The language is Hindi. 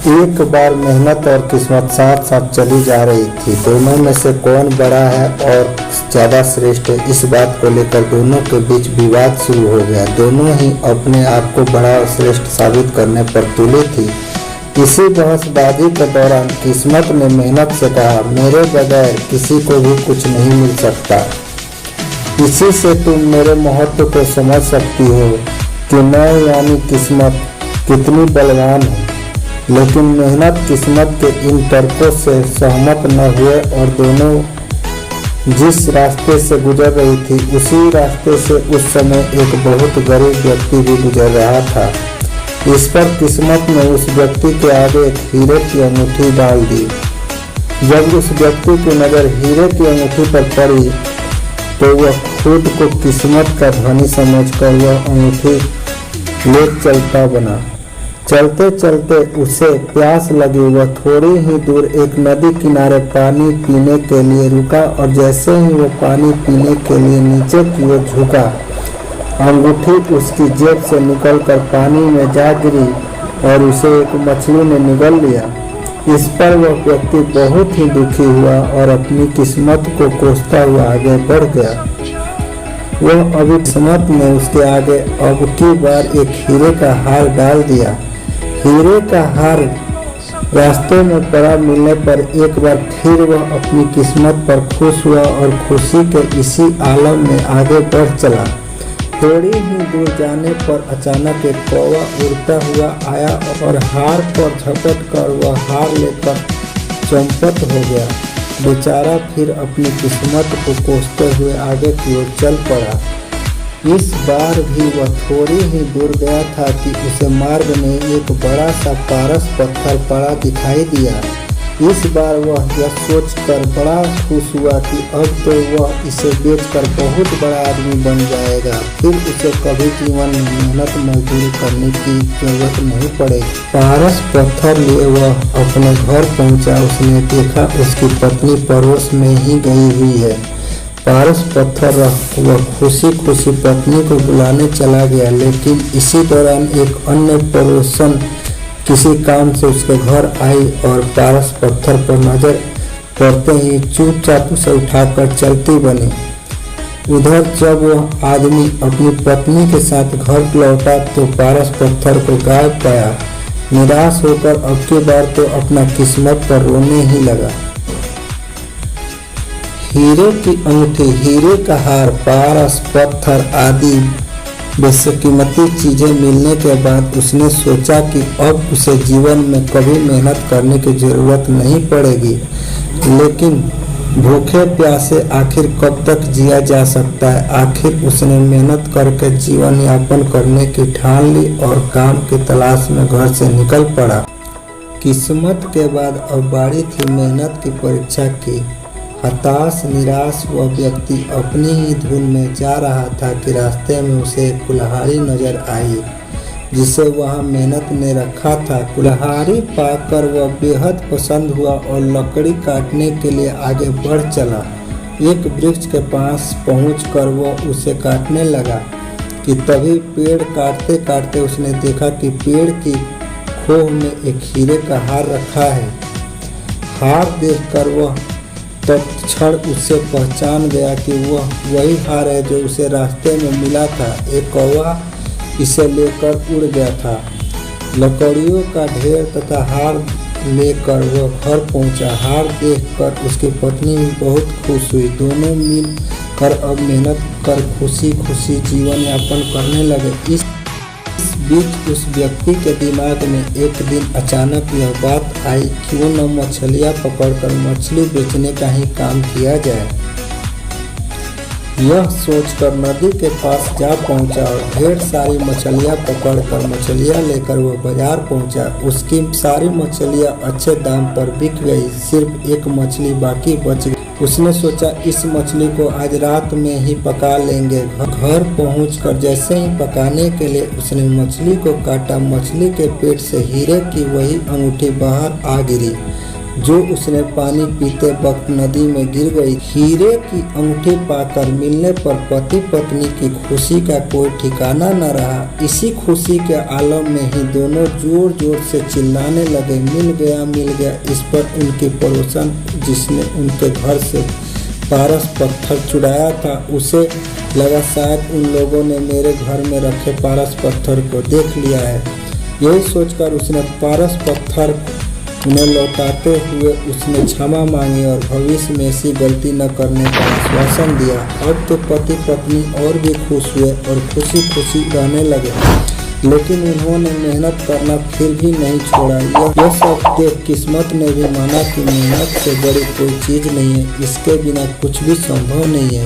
एक बार मेहनत और किस्मत साथ साथ चली जा रही थी। दोनों में से कौन बड़ा है और ज़्यादा श्रेष्ठ है, इस बात को लेकर दोनों के बीच विवाद शुरू हो गया। दोनों ही अपने आप को बड़ा और श्रेष्ठ साबित करने पर तुले थी। इसी बहसबाजी के दौरान किस्मत ने मेहनत से कहा, मेरे बगैर किसी को भी कुछ नहीं मिल सकता। इसी से तुम मेरे महत्व को समझ सकती हो कि मैं यानी किस्मत कितनी बलवान है। लेकिन मेहनत किस्मत के इन तर्कों से सहमत न हुए और दोनों जिस रास्ते से गुजर रही थी उसी रास्ते से उस समय एक बहुत गरीब व्यक्ति भी गुजर रहा था। इस पर किस्मत ने उस व्यक्ति के आगे एक हीरे की अंगूठी डाल दी। जब उस व्यक्ति की नज़र हीरे की अंगूठी पर पड़ी तो वह खुद को किस्मत का धनी समझकर वह अंगूठी ले चलता बना। चलते चलते उसे प्यास लगी। वह थोड़ी ही दूर एक नदी किनारे पानी पीने के लिए रुका और जैसे ही वो पानी पीने के लिए नीचे की ओर झुका, अंगूठी उसकी जेब से निकलकर पानी में जा गिरी और उसे एक मछली ने निगल लिया। इस पर वह व्यक्ति बहुत ही दुखी हुआ और अपनी किस्मत को कोसता हुआ आगे बढ़ गया। वह अभी किस्मत ने उसके आगे अब की बार एक हीरे का हार डाल दिया। हीरे का हार रास्ते में पड़ा मिलने पर एक बार फिर वह अपनी किस्मत पर खुश हुआ और खुशी के इसी आलम में आगे बढ़ चला। थोड़ी ही दूर जाने पर अचानक एक कौवा उड़ता हुआ आया और हार पर झपट कर वह हार लेकर चंपत हो गया। बेचारा फिर अपनी किस्मत को कोसते हुए आगे की ओर चल पड़ा। इस बार भी वह थोड़ी ही दूर गया था कि उसे मार्ग में एक बड़ा सा पारस पत्थर पड़ा दिखाई दिया। इस बार वह यह सोचकर बड़ा खुश हुआ कि अब तो वह इसे बेचकर बहुत बड़ा आदमी बन जाएगा। फिर उसे कभी जीवन में मेहनत मजदूरी करने की जरूरत नहीं पड़ेगी। पारस पत्थर लिए वह अपने घर पहुंचा। उसने देखा उसकी पत्नी पड़ोस में ही गई हुई है। पारस पत्थर रख वह खुशी खुशी पत्नी को बुलाने चला गया, लेकिन इसी दौरान एक अन्य पड़ोसन किसी काम से उसके घर आई और पारस पत्थर पर नजर पड़ते ही चुपचाप उसे उठाकर चलती बनी। उधर जब वह आदमी अपनी पत्नी के साथ घर लौटा तो पारस पत्थर को गायब पाया। निराश होकर अब की बार तो अपना किस्मत पर रोने ही लगा। हीरे की अंगूठी, हीरे का हार, पारस पत्थर आदि बेशकीमती चीजें मिलने के बाद उसने सोचा कि अब उसे जीवन में कभी मेहनत करने की जरूरत नहीं पड़ेगी। लेकिन भूखे प्यासे आखिर कब तक जिया जा सकता है। आखिर उसने मेहनत करके जीवन यापन करने की ठान ली और काम की तलाश में घर से निकल पड़ा। किस्मत के बाद अब बारी थी मेहनत की परीक्षा की। हताश निराश वह व्यक्ति अपनी ही धुन में जा रहा था कि रास्ते में उसे एक कुल्हाड़ी नजर आई जिसे वहाँ मेहनत ने रखा था। कुल्हाड़ी पाकर वह बेहद पसंद हुआ और लकड़ी काटने के लिए आगे बढ़ चला। एक वृक्ष के पास पहुंचकर वह उसे काटने लगा कि तभी पेड़ काटते काटते उसने देखा कि पेड़ की खोह में एक हीरे का हार रखा है। हार देखकर वह तत्क्षण उसे पहचान गया कि वह वही हार है जो उसे रास्ते में मिला था। एक कौवा इसे लेकर उड़ गया था। लकड़ियों का ढेर तथा हार लेकर वह घर पहुंचा। हार देखकर उसकी पत्नी भी बहुत खुश हुई। दोनों मिलकर अब मेहनत कर खुशी खुशी जीवन यापन करने लगे। इस बीच उस व्यक्ति के दिमाग में एक दिन अचानक यह बात आई, क्यों न मछलियाँ पकड़कर मछली बेचने का ही काम किया जाए। यह सोचकर नदी के पास जा पहुंचा और ढेर सारी मछलियाँ पकड़कर मछलियाँ लेकर वह बाजार पहुंचा। उसकी सारी मछलियाँ अच्छे दाम पर बिक गई। सिर्फ एक मछली बाकी बच गई। उसने सोचा इस मछली को आज रात में ही पका लेंगे। घर पहुंचकर जैसे ही पकाने के लिए उसने मछली को काटा, मछली के पेट से हीरे की वही अंगूठी बाहर आ गिरी। जो उसने पानी पीते वक्त नदी में गिर गई। हीरे की अंगूठी पाकर मिलने पर पति पत्नी की खुशी का कोई ठिकाना न रहा। इसी खुशी के आलम में ही दोनों जोर जोर से चिल्लाने लगे, मिल गया। इस पर उनकी पड़ोसन जिसने उनके घर से पारस पत्थर चुराया था, उसे लगा शायद उन लोगों ने मेरे घर में रखे पारस पत्थर को देख लिया है। यही सोचकर उसने पारस पत्थर उन्हें लौटाते हुए उसने क्षमा मांगी और भविष्य में ऐसी गलती न करने का आश्वासन दिया। अब तो पति पत्नी और भी खुश हुए और खुशी खुशी रहने लगे, लेकिन उन्होंने मेहनत करना फिर भी नहीं छोड़ा। यह सब देख किस्मत ने भी माना कि मेहनत से बड़ी कोई चीज़ नहीं है, इसके बिना कुछ भी संभव नहीं है।